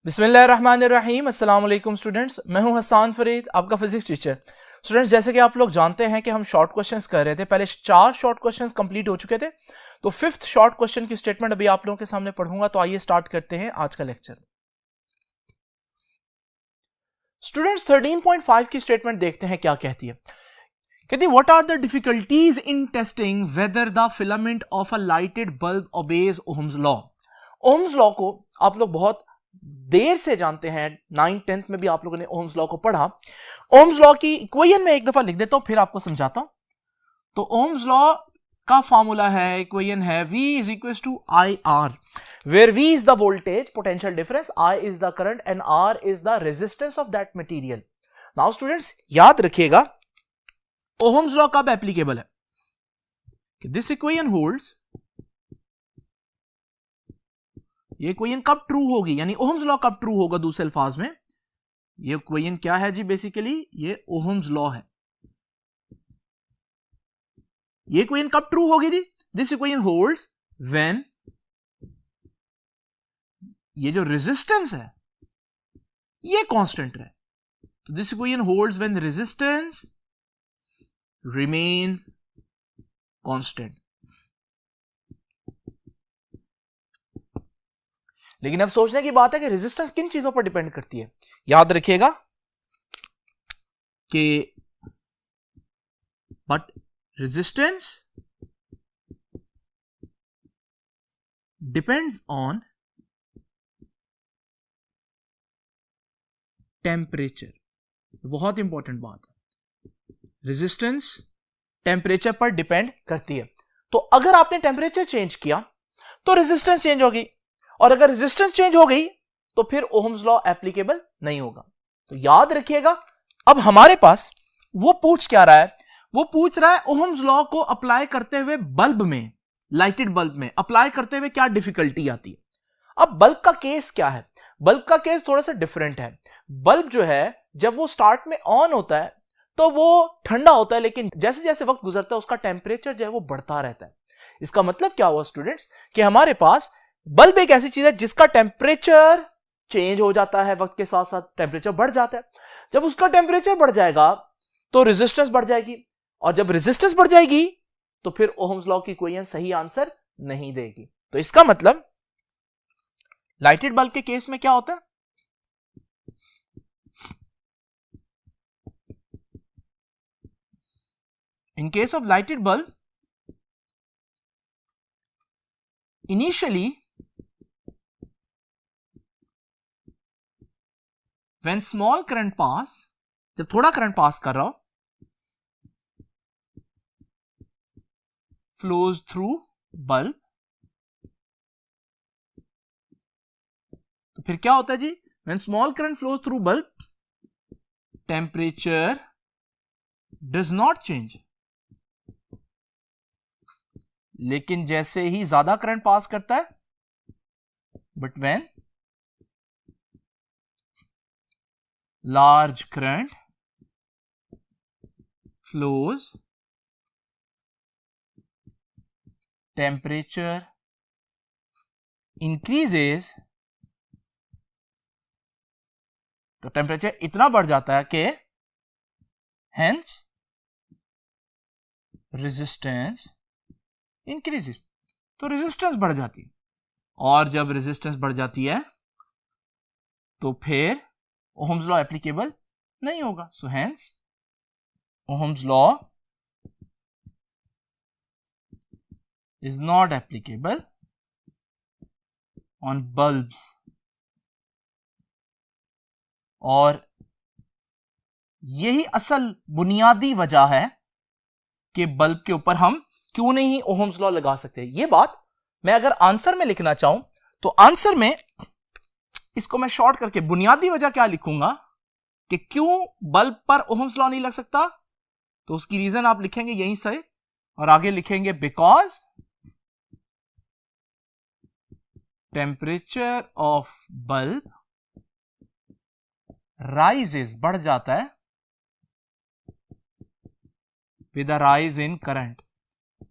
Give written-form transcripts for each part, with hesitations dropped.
बिस्मिल्लाहिर्रहमानिर्रहीम। अस्सलाम वालेकुम स्टूडेंट्स, मैं हूं हसन फरीद, आपका फिजिक्स टीचर। स्टूडेंट्स, जैसे कि आप लोग जानते हैं कि हम शॉर्ट क्वेश्चंस कर रहे थे, पहले 4 शॉर्ट क्वेश्चंस कंप्लीट हो चुके थे, तो 5th शॉर्ट क्वेश्चन की स्टेटमेंट अभी आप लोगों के सामने पढ़ूंगा। तो आइए स्टार्ट करते हैं आज का लेक्चर। स्टूडेंट्स, 13.5 की स्टेटमेंट देखते हैं क्या कहती है। कहती है, what are the difficulties in testing whether the filament of a lighted bulb obeys Ohm's law. Ohm's law को आप लोग बहुत देर से जानते हैं, 9th-10th में भी आप लोगों ने ओम्स लॉ को पढ़ा। ओम्स लॉ की इक्वेशन में एक दफा लिख देता हूं, फिर आपको समझाता हूं। तो ओम्स लॉ का फॉर्मूला है, इक्वेशन है V is equal to I R, where V is the voltage potential difference, I is the current and R is the resistance of that material. Now students, याद रखिएगा Ohm's law कब applicable है कि this equation holds, ये equation कब true होगी, यानी ohms law कब ट्रू होगा। दूसरे अल्फाज में ये इक्वेशन क्या है जी, बेसिकली ये ओम्स लॉ है। ये इक्वेशन कब ट्रू होगी जी, दिस इक्वेशन होल्ड्स व्हेन ये जो रेजिस्टेंस है ये कांस्टेंट रहे। तो this equation holds when resistance remains constant. लेकिन अब सोचने की बात है कि रेजिस्टेंस किन चीजों पर डिपेंड करती है। याद रखिएगा कि but resistance depends on temperature. बहुत इंपॉर्टेंट बात है, रेजिस्टेंस टेम्परेचर पर डिपेंड करती है। तो अगर आपने टेम्परेचर चेंज किया तो रेजिस्टेंस चेंज होगी, और अगर रेजिस्टेंस चेंज हो गई तो फिर ओम्स लॉ एप्लीकेबल नहीं होगा। तो याद रखिएगा, अब हमारे पास वो पूछ क्या रहा है, वो पूछ रहा है ओम्स लॉ को अप्लाई करते हुए बल्ब में, लाइटेड बल्ब में अप्लाई करते हुए क्या डिफिकल्टी आती है। अब बल्ब का केस क्या है, बल्ब का केस थोड़ा सा डिफरेंट है। बल्ब जो है जब वो स्टार्ट में ऑन होता है तो वो ठंडा होता है, लेकिन जैसे जैसे वक्त गुजरता है उसका टेम्परेचर जो है वो बढ़ता रहता है। इसका मतलब क्या हुआ स्टूडेंट्स, कि हमारे पास बल्ब एक ऐसी चीज है जिसका टेम्परेचर चेंज हो जाता है, वक्त के साथ साथ टेम्परेचर बढ़ जाता है। जब उसका टेम्परेचर बढ़ जाएगा तो रेजिस्टेंस बढ़ जाएगी, और जब रेजिस्टेंस बढ़ जाएगी तो फिर ओम्स लॉ की इक्वेशन सही आंसर नहीं देगी। तो इसका मतलब लाइटेड बल्ब के केस में क्या होता है, in case of lighted bulb initially when small current pass, जब थोड़ा करंट पास कर रहा हो, flows through bulb, तो फिर क्या होता है जी, when small current flows through bulb temperature does not change। लेकिन जैसे ही ज्यादा करंट पास करता है, but when large current flows temperature increases, तो टेम्परेचर इतना बढ़ जाता है कि hence resistance increases, तो रेजिस्टेंस बढ़ जाती है, और जब रेजिस्टेंस बढ़ जाती है तो फिर ओम्स लॉ एप्लीकेबल नहीं होगा। So hence Ohm's law is not applicable on bulbs. और यही असल बुनियादी वजह है कि बल्ब के ऊपर हम क्यों नहीं ओम्स लॉ लगा सकते। ये बात मैं अगर आंसर में लिखना चाहूं तो आंसर में इसको मैं शॉर्ट करके बुनियादी वजह क्या लिखूंगा कि क्यों बल्ब पर ओम्स लॉ नहीं लग सकता, तो उसकी रीजन आप लिखेंगे यहीं से, और आगे लिखेंगे because temperature of bulb rises, बढ़ जाता है, with a rise in current.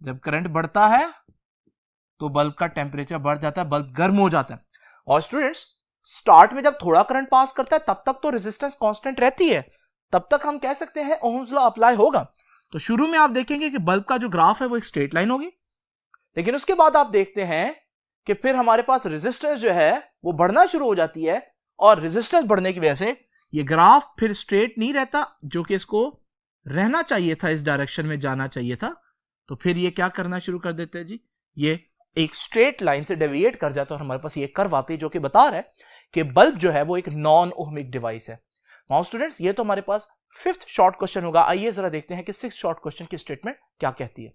जब करंट बढ़ता है तो बल्ब का टेम्परेचर बढ़ जाता है, बल्ब गर्म हो जाता है। और स्टूडेंट्स, स्टार्ट में जब थोड़ा करंट पास करता है तब तक तो रेजिस्टेंस कांस्टेंट रहती है, तब तक हम कह सकते हैं ओम्स लॉ अप्लाई होगा। तो शुरू में आप देखेंगे कि बल्ब का जो ग्राफ है वो एक स्ट्रेट लाइन होगी, लेकिन उसके बाद आप देखते हैं कि फिर हमारे पास रेजिस्टेंस जो है वो बढ़ना शुरू हो जाती है, और रेजिस्टेंस बढ़ने की वजह से ये ग्राफ फिर स्ट्रेट नहीं रहता, जो कि इसको रहना चाहिए था, इस डायरेक्शन में जाना चाहिए था। तो फिर ये क्या करना शुरू कर देते हैं जी, ये एक स्ट्रेट लाइन से डेविएट कर जाता है और हमारे पास ये कर्व आती है जो कि बता रहा है कि बल्ब जो है वो एक नॉन ओहमिक डिवाइस है। नाउ स्टूडेंट्स, ये तो हमारे पास 5th शॉर्ट क्वेश्चन होगा। आइए जरा देखते हैं कि 6th शॉर्ट क्वेश्चन की स्टेटमेंट क्या कहती है।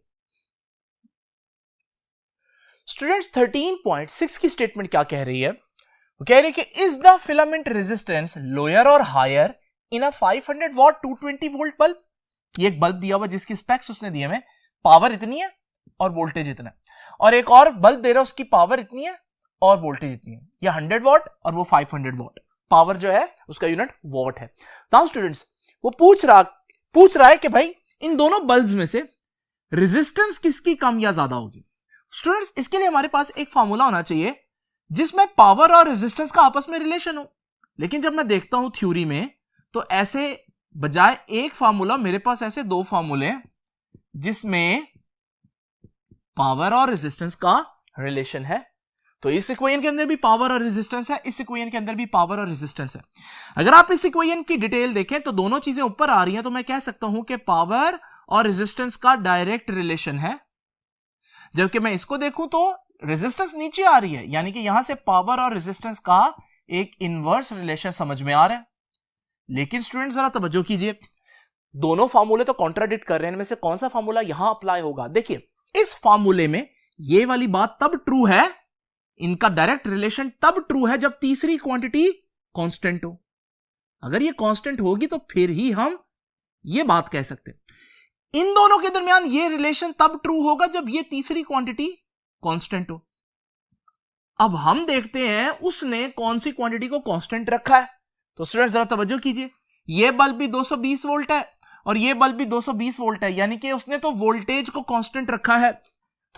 स्टूडेंट्स 13.6 की स्टेटमेंट क्या कह रही है, वो कह रही है कि is the filament resistance lower और higher in a 500 watt 220 volt bulb. ये एक बल्ब दिया हुआ जिसकी स्पेक्स उसने दिए हमें, पावर इतनी है और वोल्टेज इतना है, और एक और बल्ब दे रहा है उसकी पावर इतनी है और वोल्टेज इतनी है, ये 100 वॉट और वो 500 वॉट, पावर जो है उसका यूनिट वॉट है। नाउ स्टूडेंट्स, वो पूछ रहा है कि भाई इन दोनों बल्ब्स में से रेजिस्टेंस किसकी कम या ज्यादा होगी। स्टूडेंट्स, इसके लिए हमारे पास एक फार्मूला होना चाहिए जिसमें पावर और रेजिस्टेंस का आपस में रिलेशन हो, लेकिन जब मैं देखता हूं थ्योरी में तो ऐसे बजाय एक फार्मूला मेरे पास ऐसे दो फार्मूले जिसमें पावर और रेजिस्टेंस का रिलेशन है। तो इस इक्वेशन के अंदर भी पावर और रेजिस्टेंस है, इस इक्वेशन के अंदर भी पावर और रेजिस्टेंस है। अगर आप इस इक्वेशन की डिटेल देखें तो दोनों चीजें ऊपर आ रही हैं, तो मैं कह सकता हूं कि पावर और रेजिस्टेंस का डायरेक्ट रिलेशन है, जबकि मैं इसको देखूं तो रेजिस्टेंस नीचे आ रही है, यानी कि यहां से पावर और रेजिस्टेंस का एक इनवर्स रिलेशन समझ में आ रहा है। लेकिन स्टूडेंट जरा तवज्जो कीजिए, दोनों फार्मूले तो कॉन्ट्राडिक्ट कर रहे हैं, इनमें से कौन सा फार्मूला यहां अप्लाई होगा। देखिए, इस फार्मूले में ये वाली बात तब ट्रू है, इनका डायरेक्ट रिलेशन तब ट्रू है जब तीसरी क्वांटिटी कांस्टेंट हो। अगर ये कांस्टेंट होगी तो फिर ही हम ये बात कह सकते हैं। इन दोनों के दरमियान ये रिलेशन तब ट्रू होगा जब ये तीसरी क्वांटिटी कांस्टेंट हो। अब हम देखते हैं उसने कौन सी क्वांटिटी को कांस्टेंट रखा है। तो स्टूडेंट्स जरा तवज्जो कीजिए, ये बल्ब भी 220 वोल्ट है और ये बल्ब भी 220 वोल्ट है, यानी कि उसने तो वोल्टेज को कांस्टेंट रखा है।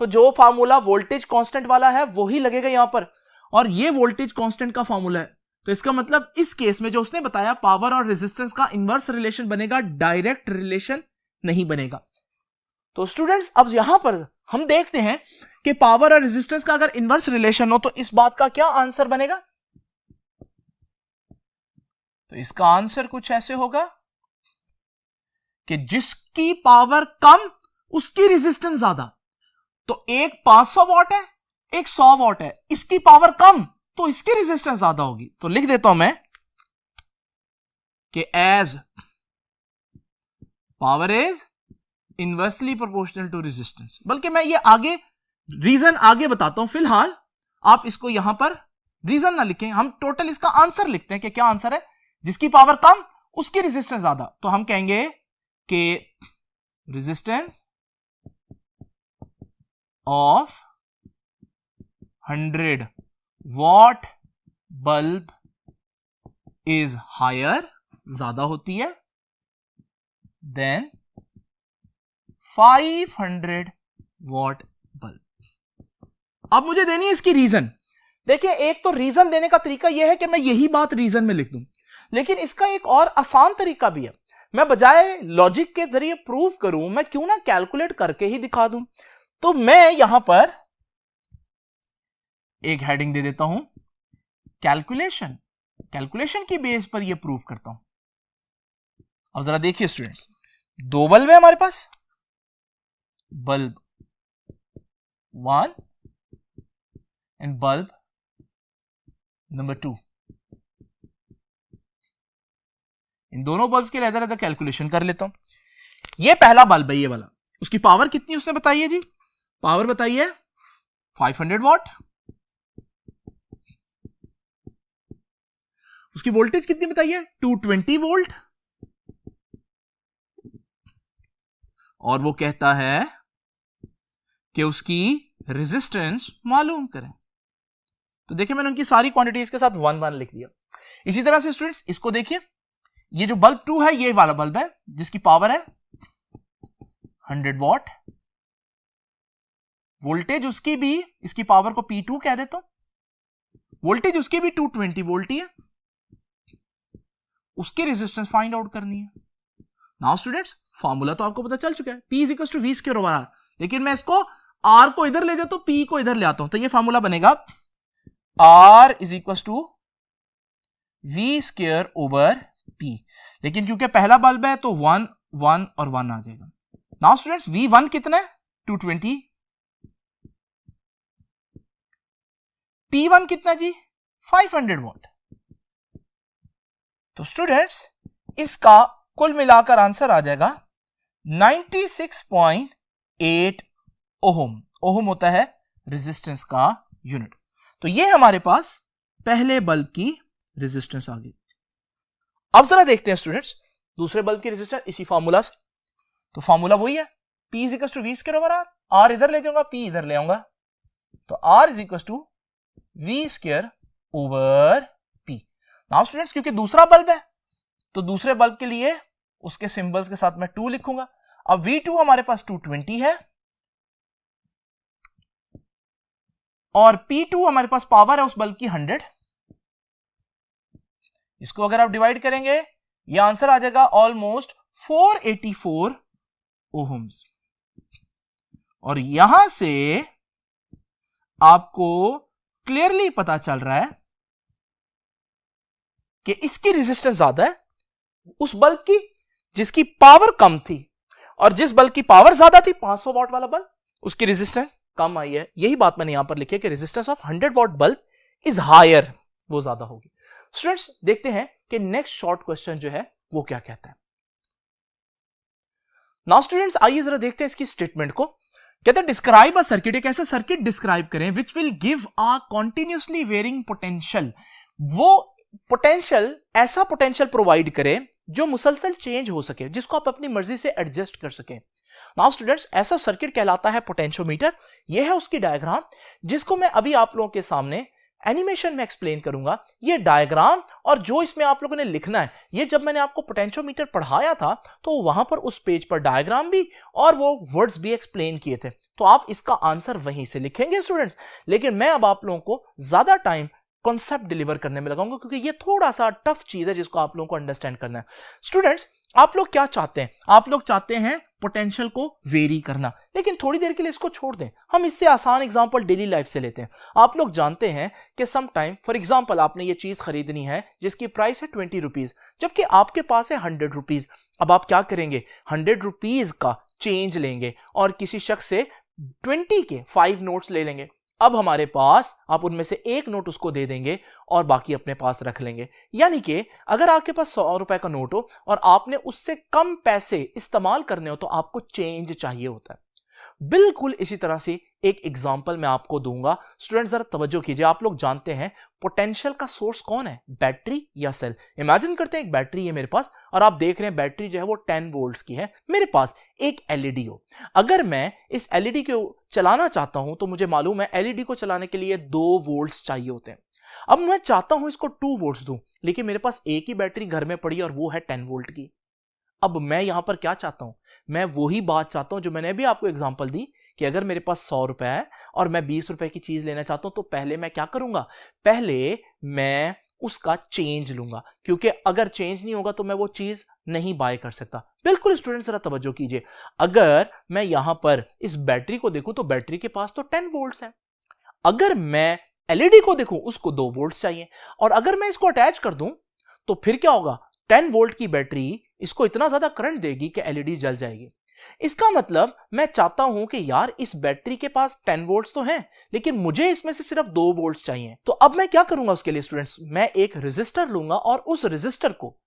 तो जो फार्मूला वोल्टेज कांस्टेंट वाला है वही लगेगा यहां पर, और ये वोल्टेज कांस्टेंट का फार्मूला है। तो इसका मतलब इस केस में जो उसने बताया पावर और रेजिस्टेंस का इनवर्स रिलेशन बनेगा, डायरेक्ट रिलेशन नहीं बनेगा। तो स्टूडेंट्स, अब यहां पर हम देखते हैं कि पावर और रेजिस्टेंस का अगर इनवर्स रिलेशन हो तो इस बात का क्या आंसर बनेगा। तो इसका आंसर कुछ ऐसे होगा कि जिसकी पावर कम उसकी रेजिस्टेंस ज्यादा। तो एक 500 वॉट है, एक 100 वॉट है, इसकी पावर कम तो इसकी रेजिस्टेंस ज्यादा होगी। तो लिख देता हूं मैं कि as power is inversely proportional to resistance. बल्कि मैं ये आगे रीजन आगे बताता हूं, फिलहाल आप इसको यहां पर रीजन ना लिखें, हम टोटल इसका आंसर लिखते हैं कि क्या आंसर है। जिसकी पावर कम उसकी रेजिस्टेंस ज्यादा, तो हम कहेंगे कि resistance of 100 watt bulb is higher, ज्यादा होती है, देन 500 वॉट बल्ब। अब मुझे देनी है इसकी रीजन। देखिए, एक तो रीजन देने का तरीका यह है कि मैं यही बात रीजन में लिख दूं, लेकिन इसका एक और आसान तरीका भी है। मैं बजाय लॉजिक के जरिए प्रूव करूं, मैं क्यों ना कैलकुलेट करके ही दिखा दूं। तो मैं यहां पर एक हेडिंग दे देता हूं, कैलकुलेशन। कैलकुलेशन की बेस पर यह प्रूव करता हूं। अब जरा देखिए स्टूडेंट्स, दो बल्ब है हमारे पास, बल्ब 1 एंड बल्ब नंबर 2। इन दोनों बल्ब्स के अलग अलग कैलकुलेशन कर लेता हूं। ये पहला बल्ब है, ये वाला, उसकी पावर कितनी उसने बताई है जी, पावर बताई है 500 वॉट। उसकी वोल्टेज कितनी बताई है 220 वोल्ट, और वो कहता है कि उसकी रेजिस्टेंस मालूम करें। तो देखिए, मैंने उनकी सारी क्वांटिटीज के साथ 1 1 लिख दिया। इसी तरह से स्टूडेंट्स इसको देखिए, ये जो बल्ब 2 है ये वाला बल्ब है जिसकी पावर है 100 वॉट, वोल्टेज उसकी भी, इसकी पावर को P2 कह देता हूं, वोल्टेज उसकी भी 220 वोल्ट ही है, उसकी रेजिस्टेंस फाइंड आउट करनी है। नाउ स्टूडेंट्स फॉर्मूला तो आपको पता चल चुका है, P is equal to V square over R, लेकिन मैं इसको R को इधर ले जाता हूं, P को इधर ले आता हूं, तो ये फॉर्मूला बनेगा R is equal to V square over P, लेकिन क्योंकि पहला बल्ब है तो 1 1 और 1 आ जाएगा। नाउ स्टूडेंट्स V1 कितना है 220, P1 कितना जी 500 वोल्ट। तो स्टूडेंट्स इसका कुल मिलाकर आंसर आ जाएगा 96.8 ओहम। ओहम होता है रेजिस्टेंस का यूनिट। तो ये हमारे पास पहले बल्ब की रेजिस्टेंस आ गई। अब जरा देखते हैं स्टूडेंट्स दूसरे बल्ब की रेजिस्टेंस इसी फॉर्मूला से। तो फॉर्मूला वही है, P is equal to V square over R, R इधर ले जाऊंगा, P इधर ले आऊंगा, तो R is equal to V square over P। Now students क्योंकि दूसरा बल्ब है तो दूसरे बल्ब के लिए उसके सिंबल्स के साथ मैं 2 लिखूंगा। अब V2 हमारे पास 220 है और P2 हमारे पास पावर है उस बल्ब की 100। इसको अगर आप डिवाइड करेंगे ये आंसर आ जाएगा ऑलमोस्ट 484 ओहम्स। और यहां से आपको क्लियरली पता चल रहा है कि इसकी रेजिस्टेंस ज्यादा है उस बल्ब की जिसकी पावर कम थी, और जिस बल्ब की पावर ज्यादा थी 500 वॉट वाला बल्ब उसकी रेजिस्टेंस कम आई है। यही बात मैंने यहां पर लिखी है कि resistance of 100 watt bulb is higher, वो ज्यादा होगी। स्टूडेंट्स देखते हैं कि नेक्स्ट शॉर्ट क्वेश्चन जो है वो क्या कहता है। नाउ स्टूडेंट्स आइए जरा देखते हैं इसकी स्टेटमेंट को। कहते हैं डिस्क्राइब अ सर्किट, एक ऐसा सर्किट डिस्क्राइब करें which will give a continuously varying potential. वो पोटेंशियल ऐसा पोटेंशियल प्रोवाइड करे जो मुसलसल चेंज हो सके, जिसको आप अपनी मर्जी से एडजस्ट कर सकें। नाउ स्टूडेंट्स ऐसा सर्किट कहलाता है पोटेंशियोमीटर। यह है उसकी डायग्राम जिसको मैं अभी आप लोगों के सामने एनिमेशन में एक्सप्लेन करूंगा। ये डायग्राम और जो इसमें आप लोगों ने लिखना है, ये जब मैंने आपको पोटेंशियोमीटर पढ़ाया था तो वहां पर उस पेज पर डायग्राम भी और वो वर्ड्स भी एक्सप्लेन किए थे, तो आप इसका आंसर वहीं से लिखेंगे स्टूडेंट्स। लेकिन मैं अब आप लोगों को ज्यादा टाइम कॉन्सेप्ट डिलीवर करने में लगाऊंगा क्योंकि ये थोड़ा सा टफ चीज है जिसको आप लोगों को अंडरस्टैंड करना है। स्टूडेंट्स आप लोग क्या चाहते हैं, आप लोग चाहते हैं पोटेंशियल को वेरी करना, लेकिन थोड़ी देर के लिए इसको छोड़ दें, हम इससे आसान एग्जांपल डेली लाइफ से लेते हैं। आप लोग जानते हैं कि सम टाइम फॉर एग्जांपल आपने ये चीज खरीदनी है जिसकी प्राइस है 20 रुपीज, जबकि आपके पास है 100 रुपीज। अब आप क्या करेंगे, 100 रुपीज का चेंज लेंगे और किसी शख्स से 20 के 5 नोट्स ले लेंगे। अब हमारे पास आप उनमें से एक नोट उसको दे देंगे और बाकी अपने पास रख लेंगे। यानी कि अगर आपके पास 100 रुपए का नोट हो और आपने उससे कम पैसे इस्तेमाल करने हो तो आपको चेंज चाहिए होता है। बिल्कुल इसी तरह से एक एग्जांपल मैं आपको दूंगा। स्टूडेंट जरा तवज्जो कीजिए, आप लोग जानते हैं पोटेंशियल का सोर्स कौन है, बैटरी या सेल। इमेजिन करते हैं एक बैटरी है मेरे पास और आप देख रहे हैं बैटरी जो है वो 10 वोल्ट्स की है, मेरे पास एक एलईडी हो। अगर मैं इस एलईडी को चलाना चाहता हूं तो मुझे मालूम है एलईडी को चलाने के लिए 2 वोल्ट्स चाहिए होते हैं। अब मैं चाहता हूं इसको 2 वोल्ट्स दूं, लेकिन मेरे पास एक ही बैटरी घर में पड़ी और वो है 10 वोल्ट की। अब मैं यहां पर क्या चाहता हूं, मैं वही बात चाहता हूं जो मैंने भी आपको एग्जांपल दी कि अगर मेरे पास 100 रुपए है और मैं 20 रुपए की चीज लेना चाहता हूं तो पहले मैं क्या करूंगा, पहले मैं उसका चेंज लूंगा, क्योंकि अगर चेंज नहीं होगा तो मैं वो चीज नहीं बाय कर सकता। बिल्कुल स्टूडेंट्स जरा तवज्जो कीजिए, अगर मैं यहां पर इस बैटरी को देखूं तो बैटरी के पास तो 10 वोल्ट्स है। अगर मैं एलईडी को देखूं उसको 2 वोल्ट्स चाहिए, और अगर मैं इसको अटैच कर दूं तो फिर क्या होगा, 10 वोल्ट की बैटरी इसको इतना ज्यादा करंट देगी कि एलईडी जल जाएगी। इसका मतलब मैं चाहता हूं कि यार इस बैटरी के पास 10 वोल्ट्स तो हैं, लेकिन मुझे इसमें से सिर्फ 2 वोल्ट्स चाहिए। तो अब मैं क्या करूंगा उसके लिए स्टूडेंट्स, मैं एक रेजिस्टर लूंगा और उस रेजिस्टर को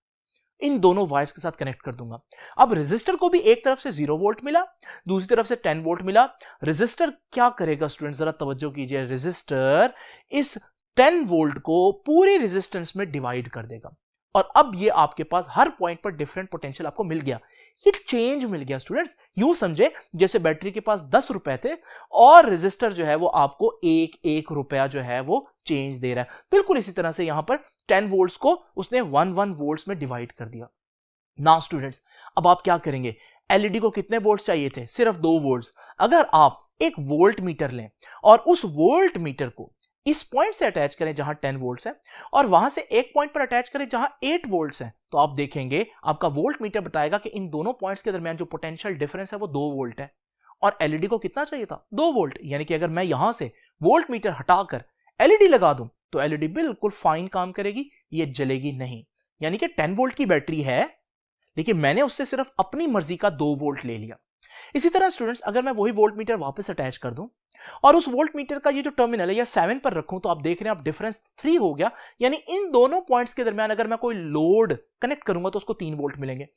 इन दोनों वायर्स के साथ कनेक्ट कर दूंगा। अब रेजिस्टर को भी एक तरफ से 0 वोल्ट मिला, दूसरी तरफ से 10 वोल्ट मिला। रेजिस्टर क्या करेगा स्टूडेंट्स, जरा तवज्जो कीजिए, रेजिस्टर इस 10 वोल्ट को पूरी रेजिस्टेंस में डिवाइड कर देगा और अब ये आपके पास हर पॉइंट पर डिफरेंट पोटेंशियल आपको मिल गया। ये चेंज मिल गया स्टूडेंट्स। यूं समझे जैसे बैटरी के पास 10 रुपए थे और रेजिस्टर जो है वो आपको 1 रुपया जो है वो चेंज दे रहा है। बिल्कुल इसी तरह से यहां पर 10 वोल्ट्स को उसने 1 वोल्ट्स में डिवाइड कर दिया। नाउ स्टूडेंट्स अब आप क्या करेंगे, एलईडी को कितने वोल्ट्स चाहिए थे, सिर्फ 2 वोल्ट्स। अगर आप एक वोल्ट मीटर लें और उस वोल्ट मीटर को इस पॉइंट से अटैच करें जहां 10 वोल्ट्स है और वहां से एक पॉइंट पर अटैच करें जहां 8 वोल्ट्स है, तो आप देखेंगे आपका वोल्ट मीटर बताएगा कि इन दोनों पॉइंट्स के दरमियान जो पोटेंशियल डिफरेंस है वो 2 वोल्ट है और एलईडी को कितना चाहिए था 2 वोल्ट। यानी कि अगर मैं यहां से वोल्ट मीटर हटाकर एलईडी लगा दूं तो एलईडी बिल्कुल फाइन काम करेगी, ये जलेगी नहीं। यानी कि 10 वोल्ट की बैटरी है लेकिन मैंने उससे सिर्फ अपनी मर्जी का 2 वोल्ट ले लिया। इसी तरह स्टूडेंट्स अगर मैं वही वोल्ट मीटर वापस अटैच कर दूं और उस वोल्ट मीटर का ये जो टर्मिनल है या 7 पर रखूं तो आप देख रहे हैं आप डिफरेंस 3 हो गया। यानी इन दोनों पॉइंट्स के दरमियान अगर मैं कोई लोड कनेक्ट करूंगा तो उसको 3 वोल्ट मिलेंगे।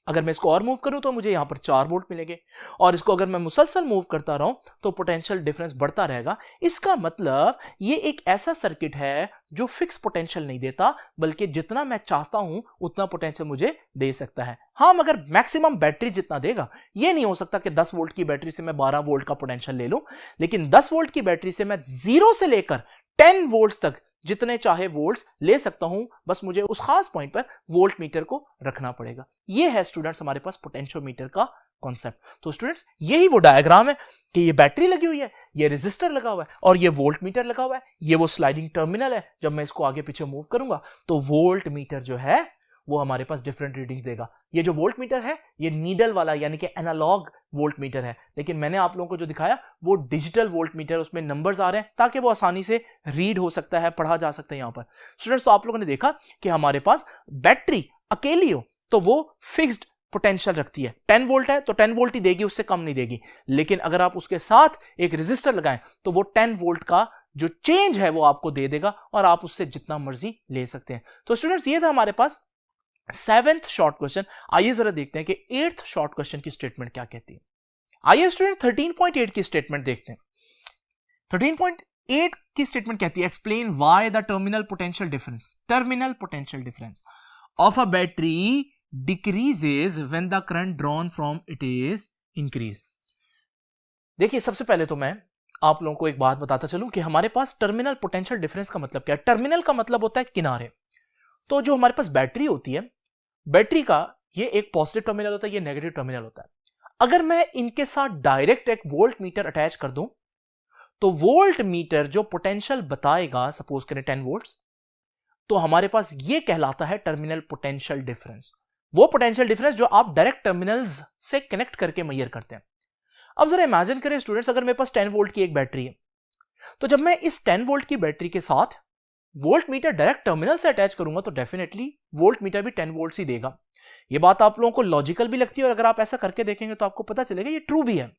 अगर मैं इसको और मूव करूं तो मुझे यहां पर 4 वोल्ट मिलेंगे और इसको अगर मैं मुसलसल मूव करता रहूं तो पोटेंशियल डिफरेंस बढ़ता रहेगा। इसका मतलब ये एक ऐसा सर्किट है जो फिक्स पोटेंशियल नहीं देता बल्कि जितना मैं चाहता हूं उतना पोटेंशियल मुझे दे सकता है। हाँ, मगर मैक्सिमम बैटरी जितना देगा ये नहीं हो सकता कि 10 वोल्ट की बैटरी से मैं 12 वोल्ट का पोटेंशियल ले लूं, लेकिन 10 वोल्ट की बैटरी से मैं 0 से लेकर 10 वोल्ट तक जितने चाहे वोल्ट्स ले सकता हूं, बस मुझे उस खास पॉइंट पर वोल्ट मीटर को रखना पड़ेगा। ये है स्टूडेंट्स हमारे पास पोटेंशियोमीटर का कॉन्सेप्ट। तो स्टूडेंट्स यही वो डायग्राम है कि ये बैटरी लगी हुई है, ये रेजिस्टर लगा हुआ है और ये वोल्ट मीटर लगा हुआ है, ये वो स्लाइडिंग टर्मिनल है। जब मैं इसको आगे पीछे मूव करूंगा तो वोल्ट मीटर जो है वो हमारे पास डिफरेंट रीडिंग देगा। ये जो वोल्ट मीटर है ये नीडल वाला यानी कि एनालॉग वोल्ट मीटर है, लेकिन मैंने आप लोगों को जो दिखाया वो डिजिटल वोल्ट मीटर, उसमें नंबर्स आ रहे हैं ताकि वो आसानी से रीड हो सकता है, पढ़ा जा सकता है यहां पर। स्टूडेंट्स तो आप लोगों ने देखा कि हमारे पास बैटरी अकेली हो तो वो फिक्स्ड पोटेंशियल रखती है, 10 वोल्ट है तो 10 वोल्ट ही देगी, उससे कम नहीं देगी। लेकिन अगर आप उसके साथ एक रेजिस्टर लगाएं तो वो 10 वोल्ट का जो चेंज है वो आपको दे देगा और आप उससे जितना मर्जी ले सकते हैं। तो स्टूडेंट्स ये था हमारे पास 7th शॉर्ट क्वेश्चन। आइए जरा देखते हैं कि 8th शॉर्ट क्वेश्चन की स्टेटमेंट क्या कहती है। आइए स्टूडेंट 13.8 की स्टेटमेंट देखते हैं। 13.8 की स्टेटमेंट कहती है explain why the terminal potential difference of a battery decreases when the current drawn from it is increase. देखिए सबसे पहले तो मैं आप लोगों को एक बात बताता चलूं कि हमारे पास टर्मिनल पोटेंशियल डिफरेंस का मतलब क्या है। टर्मिनल का मतलब होता है किनारे। तो जो हमारे पास बैटरी होती है, बैटरी का ये एक पॉजिटिव टर्मिनल होता है, ये नेगेटिव टर्मिनल होता है। अगर मैं इनके साथ डायरेक्ट एक वोल्ट मीटर अटैच कर दूं तो वोल्ट मीटर जो पोटेंशियल बताएगा, सपोज करें 10 वोल्ट्स, तो हमारे पास ये कहलाता है टर्मिनल पोटेंशियल डिफरेंस। वो पोटेंशियल डिफरेंस जो आप डायरेक्ट टर्मिनल्स से कनेक्ट करके मेजर करते हैं। अब जरा इमेजिन करें स्टूडेंट्स, अगर मेरे पास 10 वोल्ट की एक बैटरी है तो जब मैं इस 10 वोल्ट की बैटरी के साथ वोल्ट मीटर डायरेक्ट टर्मिनल से अटैच करूंगा तो डेफिनेटली वोल्ट मीटर भी 10 वोल्ट ही देगा। ये बात आप लोगों को लॉजिकल भी लगती है और अगर आप ऐसा करके देखेंगे तो आपको पता चलेगा ये ट्रू भी है।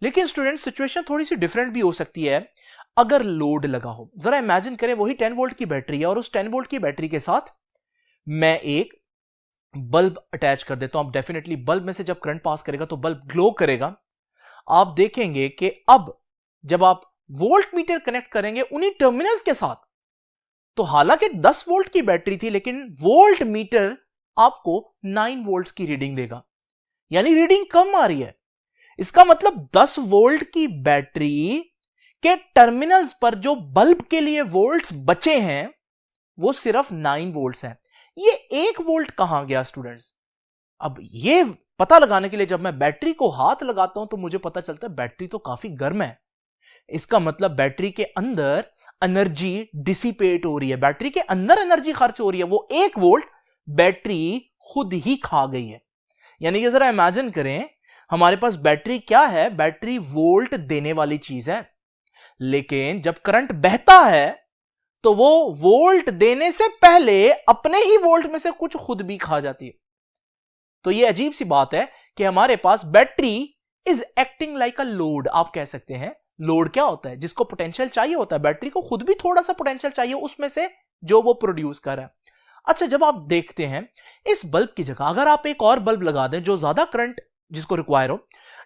लेकिन स्टूडेंट सिचुएशन थोड़ी सी डिफरेंट भी हो सकती है अगर लोड लगा हो। जरा इमेजिन करें वही 10 वोल्ट की बैटरी है और उस 10 वोल्ट की बैटरी के साथ मैं एक बल्ब अटैच कर देता हूं। अब डेफिनेटली बल्ब में से जब करंट पास करेगा तो बल्ब ग्लो करेगा। आप देखेंगे कि अब जब आप वोल्ट मीटर कनेक्ट करेंगे उन्हीं टर्मिनल्स के साथ तो हालांकि 10 वोल्ट की बैटरी थी लेकिन वोल्ट मीटर आपको 9 वोल्ट की रीडिंग देगा, यानी रीडिंग कम आ रही है। इसका मतलब 10 वोल्ट की बैटरी के टर्मिनल्स पर जो बल्ब के लिए वोल्ट्स बचे हैं वो सिर्फ 9 वोल्ट्स हैं। ये 1 वोल्ट कहां गया स्टूडेंट्स? अब ये पता लगाने के लिए जब मैं बैटरी को हाथ लगाता हूं तो मुझे पता चलता है बैटरी तो काफी गर्म है। इसका मतलब बैटरी के अंदर एनर्जी डिसिपेट हो रही है, बैटरी के अंदर एनर्जी खर्च हो रही है। वो 1 वोल्ट बैटरी खुद ही खा गई है। यानी कि जरा इमेजिन करें हमारे पास बैटरी क्या है, बैटरी वोल्ट देने वाली चीज है, लेकिन जब करंट बहता है तो वो वोल्ट देने से पहले अपने ही वोल्ट में से कुछ खुद भी खा जाती है। तो ये अजीब सी बात है कि हमारे पास battery is acting like a load. आप कह सकते हैं लोड क्या होता है? जिसको पोटेंशियल चाहिए होता है, बैटरी को खुद भी थोड़ा सा पोटेंशियल चाहिए उसमें से जो वो प्रोड्यूस कर रहा है। अच्छा, जब आप देखते हैं इस बल्ब की जगह अगर आप एक और बल्ब लगा दें जो ज्यादा करंट जिसको रिक्वायर हो,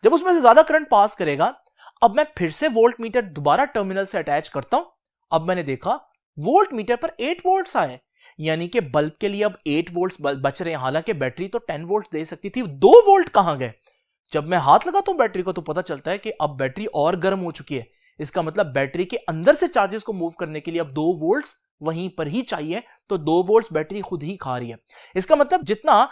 जब उसमें से ज्यादा करंट पास करेगा, अब मैं फिर से वोल्ट मीटर दोबारा टर्मिनल से अटैच करता हूं। अब मैंने देखा वोल्ट मीटर पर 8 वोल्ट्स आए, यानी कि बल्ब के लिए अब 8 वोल्ट्स बच रहे हैं। हालांकि बैटरी तो 10 वोल्ट दे सकती थी, 2 वोल्ट कहां गए? जब मैं हाथ लगाता हूं बैटरी को तो पता चलता है कि अब बैटरी और गर्म हो चुकी है। इसका मतलब बैटरी के अंदर से चार्जेस को मूव करने के लिए अब 2 वोल्ट्स वहीं पर ही चाहिए, तो 2 वोल्ट्स बैटरी खुद ही खा रही है। इसका मतलब जितना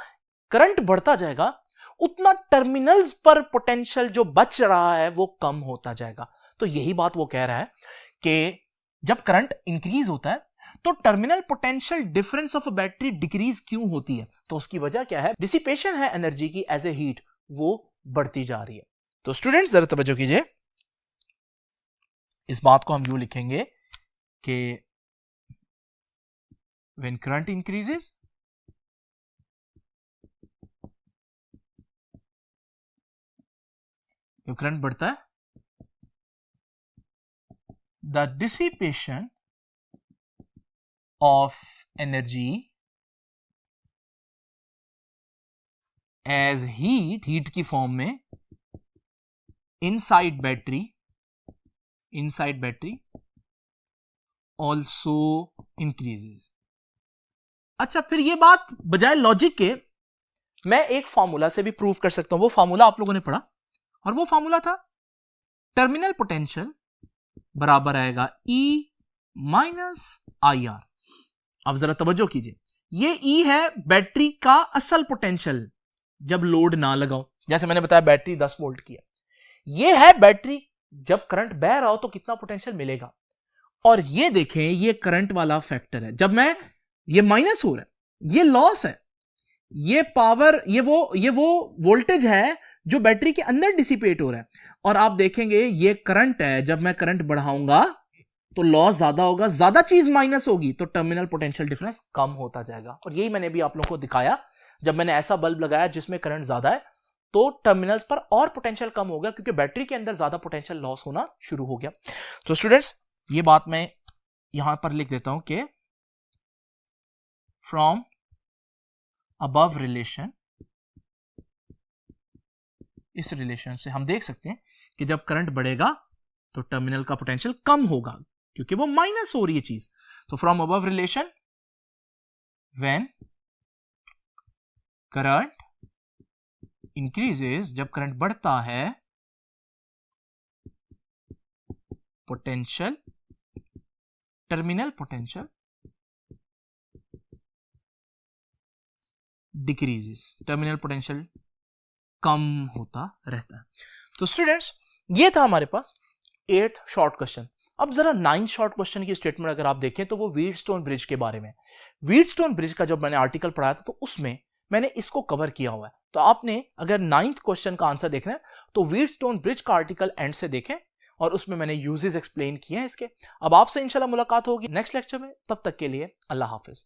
करंट बढ़ता जाएगा उतना टर्मिनल्स पर पोटेंशियल जो बच रहा है वो कम होता जाएगा। तो यही बात वो कह रहा है कि जब करंट इंक्रीज होता है तो terminal potential difference of a battery decrease क्यों होती है? तो उसकी वजह क्या है? डिसिपेशन है एनर्जी की एज ए हीट, वो बढ़ती जा रही है। तो स्टूडेंट्स जरा तवज्जो कीजिए, इस बात को हम यूं लिखेंगे कि व्हेन करंट इंक्रीजेस, जब करंट बढ़ता है, the dissipation of energy as heat की फॉर्म में इनसाइड बैटरी ऑल्सो इंक्रीजेस। अच्छा, फिर ये बात बजाय लॉजिक के मैं एक फॉर्मूला से भी प्रूव कर सकता हूं। वो फॉर्मूला आप लोगों ने पढ़ा, और वो फॉर्मूला था टर्मिनल पोटेंशियल बराबर आएगा E माइनस IR। अब जरा तवज्जो कीजिए, ये E है बैटरी का असल पोटेंशियल जब लोड ना लगाओ, जैसे मैंने बताया बैटरी 10 वोल्ट की है। ये है बैटरी जब करंट बह रहा हो तो कितना पोटेंशियल मिलेगा। और ये देखें, ये करंट वाला फैक्टर है, जब मैं ये माइनस हो रहा है, ये लॉस है, ये पावर, ये वो वोल्टेज है जो बैटरी के अंदर डिसिपेट हो रहा है। और आप देखेंगे ये करंट है, जब मैं करंट बढ़ाऊंगा तो लॉस ज्यादा होगा, ज्यादा चीज माइनस होगी तो टर्मिनल पोटेंशियल डिफरेंस कम होता जाएगा। और यही मैंने भी आप लोगों को दिखाया, जब मैंने ऐसा बल्ब लगाया जिसमें करंट ज्यादा है तो टर्मिनल्स पर और पोटेंशियल कम हो गया, क्योंकि बैटरी के अंदर ज्यादा पोटेंशियल लॉस होना शुरू हो गया। तो स्टूडेंट्स ये बात मैं यहां पर लिख देता हूं कि फ्रॉम अबव रिलेशन, इस रिलेशन से हम देख सकते हैं कि जब करंट बढ़ेगा तो टर्मिनल का पोटेंशियल कम होगा, क्योंकि वो माइनस हो रही है चीज। तो from above relation, when current increases, जब करंट बढ़ता है, potential, terminal potential decreases, terminal potential कम होता रहता है। तो स्टूडेंट्स ये था हमारे पास 8th शॉर्ट क्वेश्चन। अब जरा 9th शॉर्ट क्वेश्चन की स्टेटमेंट अगर आप देखें तो वो व्हीटस्टोन ब्रिज के बारे में। व्हीटस्टोन ब्रिज का जब मैंने आर्टिकल पढ़ाया था तो उसमें मैंने इसको कवर किया हुआ है। तो आपने अगर 9th क्वेश्चन का आंसर देखना है तो व्हीटस्टोन ब्रिज का आर्टिकल एंड से देखें, और उसमें मैंने यूजेस एक्सप्लेन किए हैं इसके। अब आपसे इंशाल्लाह मुलाकात होगी नेक्स्ट लेक्चर में, तब तक के लिए अल्लाह हाफिज।